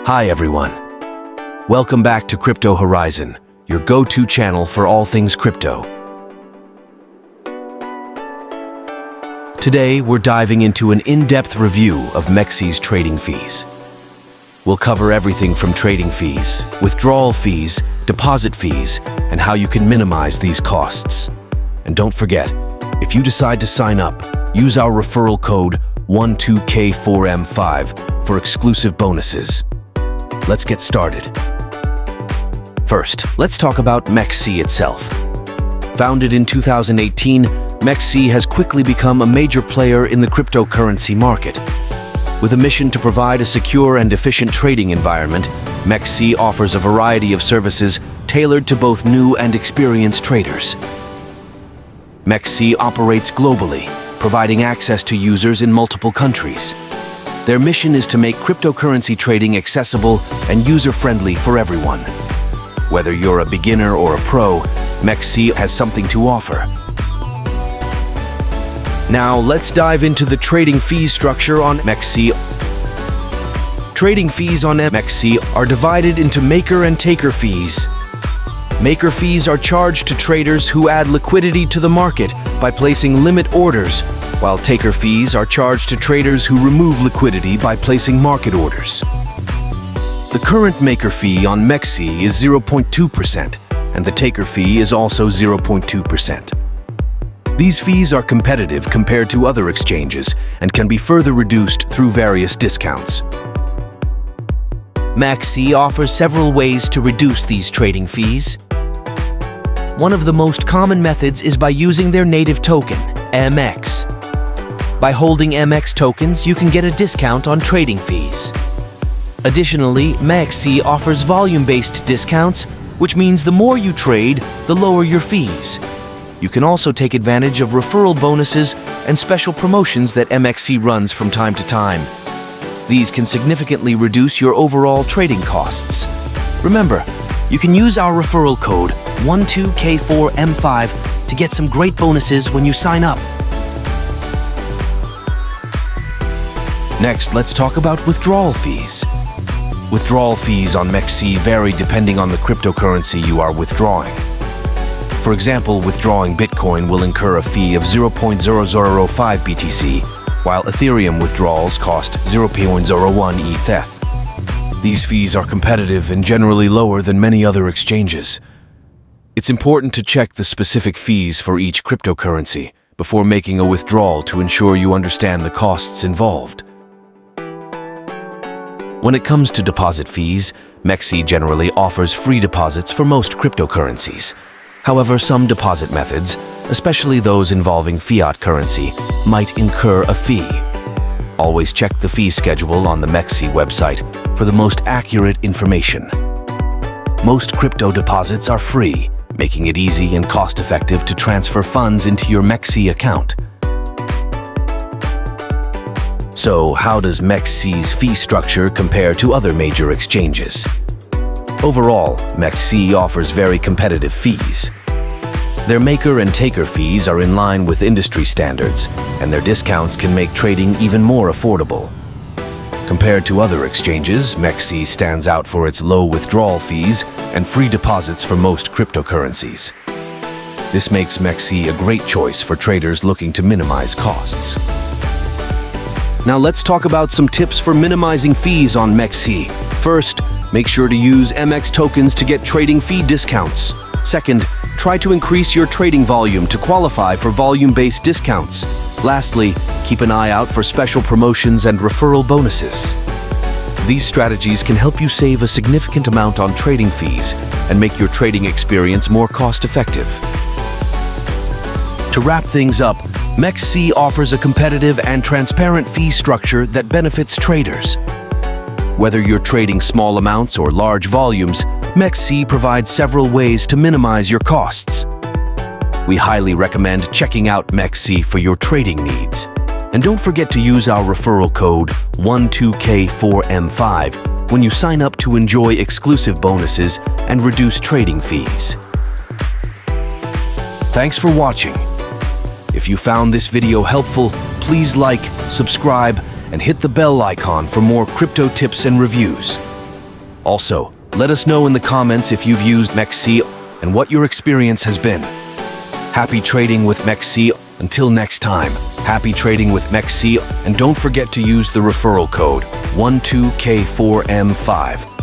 Hi everyone. Welcome back to Crypto Horizon, your go-to channel for all things crypto. Today, we're diving into an in-depth review of MEXC's trading fees. We'll cover everything from trading fees, withdrawal fees, deposit fees, and how you can minimize these costs. And don't forget, if you decide to sign up, use our referral code 12K4M5 for exclusive bonuses. Let's get started. First, let's talk about MEXC itself. Founded in 2018, MEXC has quickly become a major player in the cryptocurrency market. With a mission to provide a secure and efficient trading environment, MEXC offers a variety of services tailored to both new and experienced traders. MEXC operates globally, providing access to users in multiple countries. Their mission is to make cryptocurrency trading accessible and user-friendly for everyone. Whether you're a beginner or a pro, MEXC has something to offer. Now, let's dive into the trading fee structure on MEXC. Trading fees on MEXC are divided into maker and taker fees. Maker fees are charged to traders who add liquidity to the market by placing limit orders, while taker fees are charged to traders who remove liquidity by placing market orders. The current maker fee on MEXC is 0.2%, and the taker fee is also 0.2%. These fees are competitive compared to other exchanges and can be further reduced through various discounts. MEXC offers several ways to reduce these trading fees. One of the most common methods is by using their native token, MEXC. By holding MEXC tokens, you can get a discount on trading fees. Additionally, MEXC offers volume-based discounts, which means the more you trade, the lower your fees. You can also take advantage of referral bonuses and special promotions that MEXC runs from time to time. These can significantly reduce your overall trading costs. Remember, you can use our referral code 12K4M5 to get some great bonuses when you sign up. Next, let's talk about withdrawal fees. Withdrawal fees on MEXC vary depending on the cryptocurrency you are withdrawing. For example, withdrawing Bitcoin will incur a fee of 0.0005 BTC, while Ethereum withdrawals cost 0.01 ETH. These fees are competitive and generally lower than many other exchanges. It's important to check the specific fees for each cryptocurrency before making a withdrawal to ensure you understand the costs involved. When it comes to deposit fees, MEXC generally offers free deposits for most cryptocurrencies. However, some deposit methods, especially those involving fiat currency, might incur a fee. Always check the fee schedule on the MEXC website for the most accurate information. Most crypto deposits are free, making it easy and cost-effective to transfer funds into your MEXC account. So, how does MEXC's fee structure compare to other major exchanges? Overall, MEXC offers very competitive fees. Their maker and taker fees are in line with industry standards, and their discounts can make trading even more affordable. Compared to other exchanges, MEXC stands out for its low withdrawal fees and free deposits for most cryptocurrencies. This makes MEXC a great choice for traders looking to minimize costs. Now let's talk about some tips for minimizing fees on MEXC. First, make sure to use MEXC tokens to get trading fee discounts. Second, try to increase your trading volume to qualify for volume-based discounts. Lastly, keep an eye out for special promotions and referral bonuses. These strategies can help you save a significant amount on trading fees and make your trading experience more cost-effective. To wrap things up, MEXC offers a competitive and transparent fee structure that benefits traders. Whether you're trading small amounts or large volumes, MEXC provides several ways to minimize your costs. We highly recommend checking out MEXC for your trading needs. And don't forget to use our referral code 12K4M5 when you sign up to enjoy exclusive bonuses and reduce trading fees. Thanks for watching. If you found this video helpful, please like, subscribe, and hit the bell icon for more crypto tips and reviews. Also, let us know in the comments if you've used MEXC and what your experience has been. Happy trading with MEXC. Until next time, happy trading with MEXC, and don't forget to use the referral code 12K4M5.